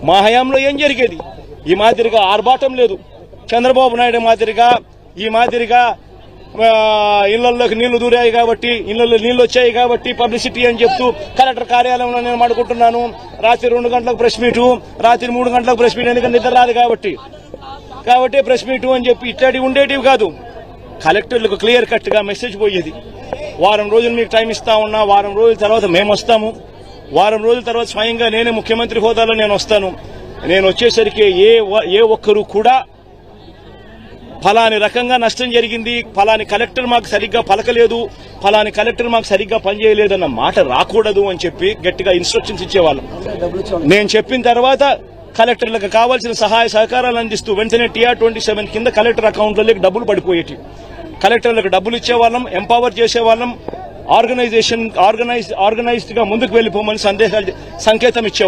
మా హయాంలో ఏం జరిగేది? ఈ మాదిరిగా ఆర్భాటం లేదు. చంద్రబాబు నాయుడు మాదిరిగా ఈ మాదిరిగా ఇళ్లలోకి నీళ్లు దూరాయి కాబట్టి, ఇళ్లలో నీళ్లు వచ్చాయి కాబట్టి పబ్లిసిటీ అని చెప్తూ కలెక్టర్ కార్యాలయంలో నేను మాట్లాడుకుంటున్నాను. రాత్రి 2 గంటలకు ప్రెస్ మీటు, రాత్రి 3 గంటలకు ప్రెస్ మీట్, ఎందుకంటే నిద్ర రాదు కాబట్టి ప్రెస్ మీటు అని చెప్పి ఇట్లాంటివి ఉండేటివి కాదు. కలెక్టర్లకు క్లియర్ కట్ గా మెసేజ్ పోయేది. వారం రోజులు మీకు టైం ఇస్తా ఉన్నా, వారం రోజుల తర్వాత మేము వస్తాము, వారం రోజుల తర్వాత స్వయంగా నేనే ముఖ్యమంత్రి హోదాలో నేను వస్తాను. నేను వచ్చేసరికి ఏ ఒక్కరు కూడా ఫలాని రకంగా నష్టం జరిగింది, ఫలాని కలెక్టర్ మాకు సరిగ్గా పలకలేదు, ఫలాని కలెక్టర్ మాకు సరిగ్గా పనిచేయలేదన్న మాట రాకూడదు అని చెప్పి గట్టిగా ఇన్స్ట్రక్షన్స్ ఇచ్చేవాళ్ళం. నేను చెప్పిన తర్వాత కలెక్టర్లకు కావాల్సిన సహాయ సహకారాలు అందిస్తూ వెంటనే TR27 కింద కలెక్టర్ అకౌంట్లలోకి డబ్బులు పడిపోయేటి. కలెక్టర్లకు డబ్బులు ఇచ్చేవాళ్ళం, ఎంపవర్ చేసేవాళ్ళం, ఆర్గనైజ్డ్ గా ముందుకు వెళ్లిపోమని సంకేతం ఇచ్చేవాళ్ళం.